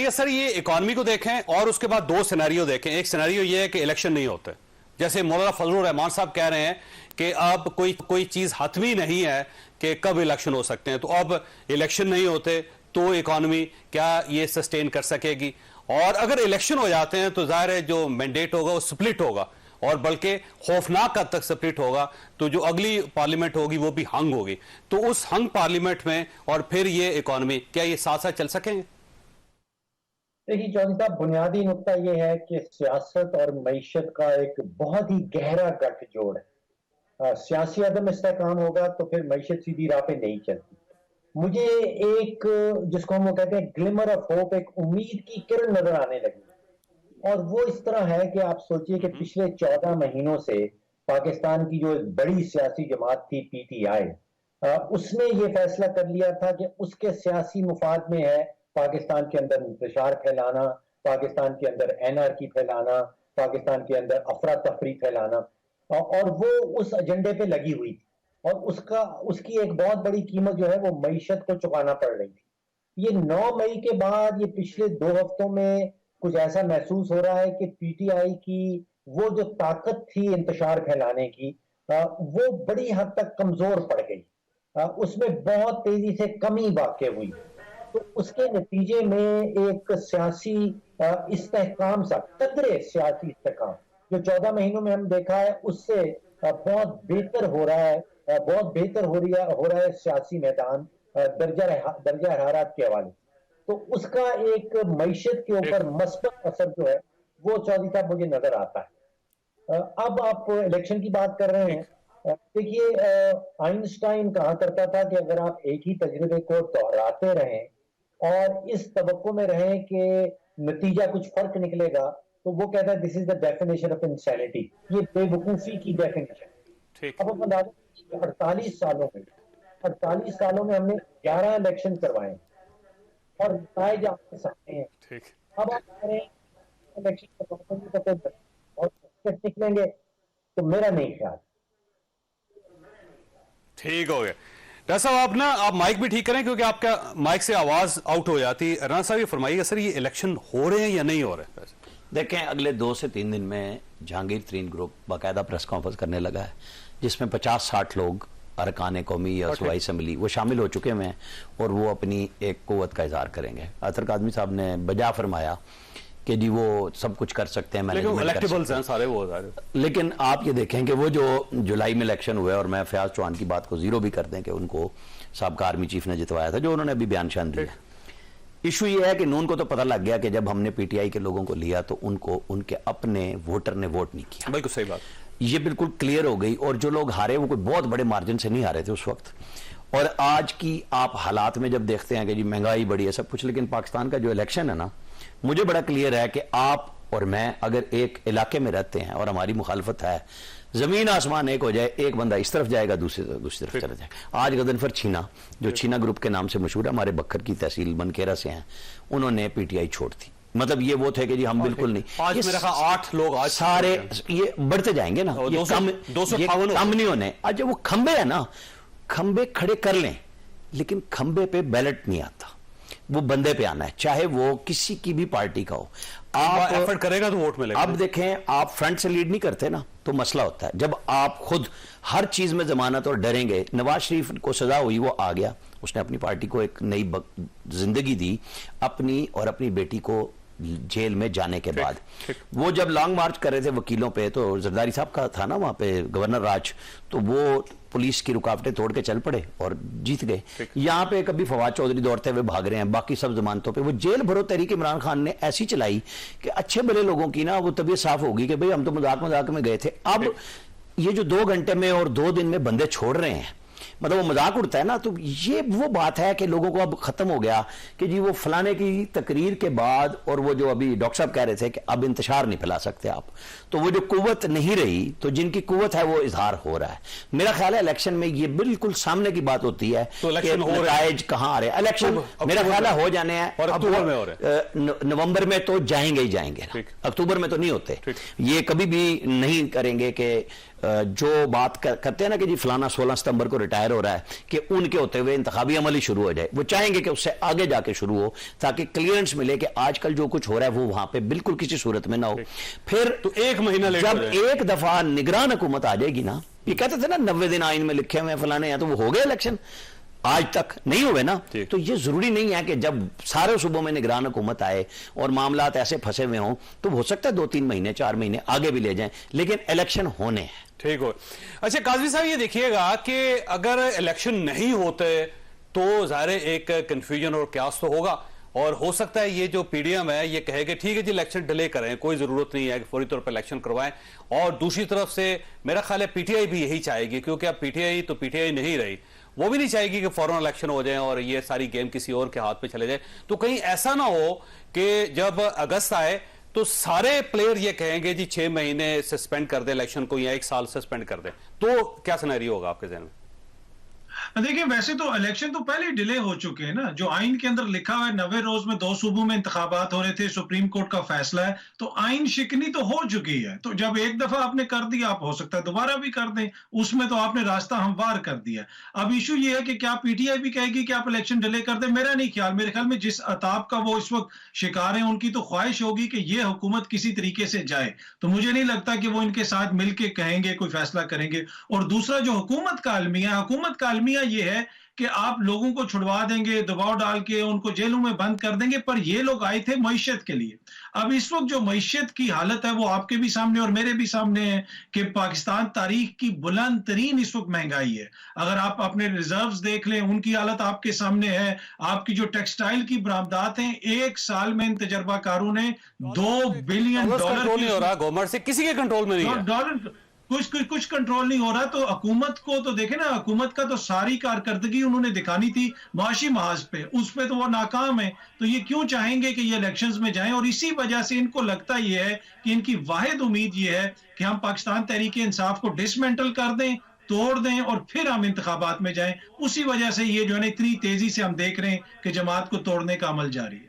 فرمائیے سر، یہ اکانومی کو دیکھیں اور اس کے بعد دو سینیریو دیکھیں. ایک سینیریو یہ ہے کہ الیکشن نہیں ہوتے، جیسے مولانا فضل الرحمان صاحب کہہ رہے ہیں کہ اب کوئی چیز حتمی نہیں ہے کہ کب الیکشن ہو سکتے ہیں، تو اب الیکشن نہیں ہوتے تو اکانومی کیا یہ سسٹین کر سکے گی؟ اور اگر الیکشن ہو جاتے ہیں تو ظاہر ہے جو مینڈیٹ ہوگا وہ سپلٹ ہوگا، اور بلکہ خوفناک حد تک سپلٹ ہوگا، تو جو اگلی پارلیمنٹ ہوگی وہ بھی ہنگ ہوگی. تو اس ہنگ پارلیمنٹ میں اور پھر یہ اکانومی، کیا یہ ساتھ ساتھ چل سکیں گے؟ دیکھیے چودھری صاحب، بنیادی نقطہ یہ ہے کہ سیاست اور معیشت کا ایک بہت ہی گہرا گٹھ جوڑ ہے. سیاسی عدم استحکام ہوگا تو پھر معیشت سیدھی راہ پہ نہیں چلتی. مجھے ایک جس کو ہم وہ کہتے ہیں گلمر آف ہوپ، ایک امید کی کرن نظر آنے لگی، اور وہ اس طرح ہے کہ آپ سوچئے کہ پچھلے 14 مہینوں سے پاکستان کی جو بڑی سیاسی جماعت تھی پی ٹی آئی، اس نے یہ فیصلہ کر لیا تھا کہ اس کے سیاسی مفاد میں ہے پاکستان کے اندر انتشار پھیلانا، پاکستان کے اندر انارکی پھیلانا، پاکستان کے اندر افراتفری پھیلانا، اور وہ اس ایجنڈے پہ لگی ہوئی تھی، اور اس کی ایک بہت بڑی قیمت جو ہے وہ معیشت کو چکانا پڑ رہی تھی. یہ 9 مئی کے بعد یہ پچھلے 2 ہفتوں میں کچھ ایسا محسوس ہو رہا ہے کہ پی ٹی آئی کی وہ جو طاقت تھی انتشار پھیلانے کی، وہ بڑی حد تک کمزور پڑ گئی. اس میں بہت تیزی سے کمی واقع ہوئی، تو اس کے نتیجے میں ایک سیاسی استحکام سا قدرے سیاسی استحکام جو 14 مہینوں میں ہم دیکھا ہے اس سے بہت بہتر ہو رہا ہے، بہت بہتر ہو رہا ہے سیاسی میدان درجہ حرارت کے حوالے. تو اس کا ایک معیشت کے اوپر مثبت اثر جو ہے وہ چودھری صاحب مجھے نظر آتا ہے. اب آپ الیکشن کی بات کر رہے ہیں. دیکھیے آئنسٹائن کہا کرتا تھا کہ اگر آپ ایک ہی تجربے کو دہراتے رہیں اور اس توقع میں رہیں کہ نتیجہ کچھ فرق نکلے گا، تو وہ کہتا ہے دس از دا ڈیفینیشن آف انسینٹی، یہ بے وقوفی کی ڈیفینیشن. اب آپ اندازہ 48 سالوں میں ہم نے 11 الیکشن کروائے اور نتائج آپ کے سامنے ہیں. اب آپ کہہ رہے ہیں الیکشن اور نکلیں گے، تو میرا نہیں خیال. ٹھیک ہو گیا ڈاکٹر صاحب. آپ مائک بھی ٹھیک کریں کیونکہ آپ کا مائک سے آواز آؤٹ ہو جاتی. رانا صاحب یہ فرمائیے سر، یہ الیکشن ہو رہے ہیں یا نہیں ہو رہے؟ دیکھیں اگلے 2 سے 3 دن میں جہانگیر ترین گروپ باقاعدہ پریس کانفرنس کرنے لگا ہے، جس میں 50-60 لوگ ارکان قومی یا صوبائی اسمبلی وہ شامل ہو چکے ہیں، اور وہ اپنی ایک قوت کا اظہار کریں گے. اطہر کاظمی صاحب نے بجا فرمایا کہ جی وہ سب کچھ کر سکتے ہیں، لیکن آپ یہ دیکھیں کہ وہ جو جولائی میں الیکشن ہوئے، اور میں فیاض چوہان کی بات کو زیرو بھی کر دیں کہ ان کو سابقہ آرمی چیف نے جتوایا تھا، جو انہوں نے ابھی بیان شان دیا. ایشو یہ ہے کہ نون کو تو پتہ لگ گیا کہ جب ہم نے پی ٹی آئی کے لوگوں کو لیا تو ان کو ان کے اپنے ووٹر نے ووٹ نہیں کیا. بالکل صحیح بات، یہ بالکل کلیئر ہو گئی. اور جو لوگ ہارے وہ کوئی بہت بڑے مارجن سے نہیں ہارے تھے اس وقت. اور آج کی آپ حالات میں جب دیکھتے ہیں کہ جی مہنگائی بڑی ہے سب کچھ، لیکن پاکستان کا جو الیکشن ہے نا، مجھے بڑا کلیئر ہے کہ آپ اور میں اگر ایک علاقے میں رہتے ہیں اور ہماری مخالفت ہے، زمین آسمان ایک ہو جائے، ایک بندہ اس طرف جائے گا دوسری طرف چلا جائے گا. آج غضنفر چھینا جو چھینا گروپ کے نام سے مشہور ہے، ہمارے بکھر کی تحصیل بنکیرہ سے ہیں، انہوں نے پی ٹی آئی چھوڑ دی. مطلب یہ وہ تھے کہ جی ہم بالکل نہیں. آج میرا خیال 8 لوگ آج سارے یہ بڑھتے جائیں گے نا، 258 کم نہیں ہونے. آج وہ کھمبے ہیں نا، کھمبے کھڑے کر لیں، لیکن کھمبے پہ بیلٹ نہیں آتا، وہ بندے پہ آنا ہے، چاہے وہ کسی کی بھی پارٹی کا ہو. آپ ایفرٹ کرے گا تو ووٹ ملے گا. اب دیکھیں آپ فرنٹ سے لیڈ نہیں کرتے نا تو مسئلہ ہوتا ہے. جب آپ خود ہر چیز میں ضمانت اور ڈریں گے. نواز شریف کو سزا ہوئی، وہ آ گیا، اس نے اپنی پارٹی کو ایک نئی زندگی دی اپنی اور اپنی بیٹی کو جیل میں جانے کے بعد. وہ جب لانگ مارچ کر رہے تھے وکیلوں پہ، تو زرداری صاحب کا تھا نا وہاں پہ گورنر راج، تو وہ پولیس کی رکاوٹیں توڑ کے چل پڑے اور جیت گئے. یہاں پہ کبھی فواد چودھری دوڑتے ہوئے بھاگ رہے ہیں، باقی سب ضمانتوں پہ. وہ جیل بھرو تحریک عمران خان نے ایسی چلائی کہ اچھے بھلے لوگوں کی نا وہ طبیعت صاف ہوگی کہ بھئی ہم تو مذاق میں گئے تھے. اب یہ جو 2 گھنٹے میں اور 2 دن میں بندے چھوڑ رہے ہیں، مطلب وہ مذاق اڑتا ہے نا. تو یہ وہ بات ہے کہ لوگوں کو اب ختم ہو گیا کہ جی وہ فلانے کی تقریر کے بعد، اور وہ جو ابھی ڈاکٹر صاحب کہہ رہے تھے کہ اب انتشار نہیں پھیلا سکتے آپ، تو وہ جو قوت نہیں رہی، تو جن کی قوت ہے وہ اظہار ہو رہا ہے. میرا خیال ہے الیکشن میں یہ بالکل سامنے کی بات ہوتی ہے کہ نتائج کہاں آ رہے ہیں. الیکشن میرا خیال ہے ہو جانے ہیں، نومبر میں تو جائیں گے ہی جائیں گے، اکتوبر میں تو نہیں ہوتے. یہ کبھی بھی نہیں کریں گے کہ جو بات کرتے ہیں نا کہ جی فلانا 16 ستمبر کو ریٹائر ہو رہا ہے کہ ان کے ہوتے ہوئے انتخابی عمل ہی شروع ہو جائے، وہ چاہیں گے کہ اس سے آگے جا کے شروع ہو تاکہ کلیئرنس ملے کہ آج کل جو کچھ ہو رہا ہے وہ وہاں پہ بالکل کسی صورت میں نہ ہو. پھر تو ایک مہینہ لیٹ جب ایک دفعہ نگران حکومت آ جائے گی نا، یہ کہتے تھے نا 90 دن آئین میں لکھے ہوئے فلانے ہیں، تو وہ ہو گئے الیکشن آج تک نہیں ہوئے نا. تو یہ ضروری نہیں ہے کہ جب سارے صوبوں میں نگران حکومت آئے اور معاملات ایسے پھنسے ہوئے ہوں تو ہو سکتا ہے 2-3 مہینے 4 مہینے آگے بھی لے جائیں، لیکن الیکشن ہونے ہیں. ٹھیک ہو. اچھا قاضی صاحب یہ دیکھیے گا کہ اگر الیکشن نہیں ہوتے تو ظاہر ایک کنفیوژن اور کیاس تو ہوگا، اور ہو سکتا ہے یہ جو پی ڈی ایم ہے یہ کہے کہ ٹھیک ہے جی الیکشن ڈیلے کریں، کوئی ضرورت نہیں ہے کہ فوری طور پر الیکشن کروائیں. اور دوسری طرف سے میرا خیال ہے پی ٹی آئی بھی یہی چاہے گی، کیونکہ اب پی ٹی آئی تو پی ٹی آئی نہیں رہی، وہ بھی نہیں چاہے گی کہ فوراً الیکشن ہو جائیں اور یہ ساری گیم کسی اور کے ہاتھ پہ چلے جائے. تو کہیں ایسا نہ ہو کہ جب اگست آئے تو سارے پلیئر یہ کہیں گے جی 6 مہینے سسپینڈ کر دیں الیکشن کو یا 1 سال سسپینڈ کر دیں، تو کیا سینیریو ہوگا آپ کے ذہن میں؟ دیکھیں ویسے تو الیکشن تو پہلے ڈیلے ہو چکے ہیں نا، جو آئین کے اندر لکھا ہوا ہے 90 روز میں 2 صوبوں میں انتخابات ہو رہے تھے، سپریم کورٹ کا فیصلہ ہے، تو آئین شکنی تو ہو چکی ہے. تو جب ایک دفعہ آپ نے کر دیا، آپ ہو سکتا ہے دوبارہ بھی کر دیں، اس میں تو آپ نے راستہ ہموار کر دیا. اب ایشو یہ ہے کہ کیا پی ٹی آئی بھی کہے گی کہ آپ الیکشن ڈیلے کر دیں؟ میرا نہیں خیال، میرے خیال میں جس عطاب کا وہ اس وقت شکار ہیں ان کی تو خواہش ہوگی کہ یہ حکومت کسی طریقے سے جائے، تو مجھے نہیں لگتا کہ وہ ان کے ساتھ مل کے کہیں گے کوئی فیصلہ کریں گے. اور دوسرا جو حکومت کا المیہ یہ ہے کہ آپ لوگوں کو چھڑوا دیں گے، دباؤ ڈال کے ان کو جیلوں میں بند کر دیں گے، پر یہ لوگ آئے تھے معیشت کے لیے. اب اس وقت جو معیشت کی حالت ہے وہ آپ کے بھی سامنے اور میرے بھی سامنے ہے کہ پاکستان تاریخ کی بلند ترین اس وقت مہنگائی ہے. اگر آپ اپنے ریزروز دیکھ لیں ان کی حالت آپ کے سامنے ہے. آپ کی جو ٹیکسٹائل کی برآمدات ہیں 1 سال میں ان تجربہ کاروں نے $2 بلین کنٹرول نہیں ہو رہا، گورنمنٹ سے کسی کے کنٹرول میں نہیں ہے ڈالر کچھ کنٹرول نہیں ہو رہا. تو حکومت کو تو دیکھیں نا، حکومت کا تو ساری کارکردگی انہوں نے دکھانی تھی معاشی محاذ پہ، اس پہ تو وہ ناکام ہے. تو یہ کیوں چاہیں گے کہ یہ الیکشنز میں جائیں؟ اور اسی وجہ سے ان کو لگتا یہ ہے کہ ان کی واحد امید یہ ہے کہ ہم پاکستان تحریک انصاف کو ڈسمنٹل کر دیں، توڑ دیں اور پھر ہم انتخابات میں جائیں. اسی وجہ سے یہ جو ہے نا اتنی تیزی سے ہم دیکھ رہے ہیں کہ جماعت کو توڑنے کا عمل جاری ہے.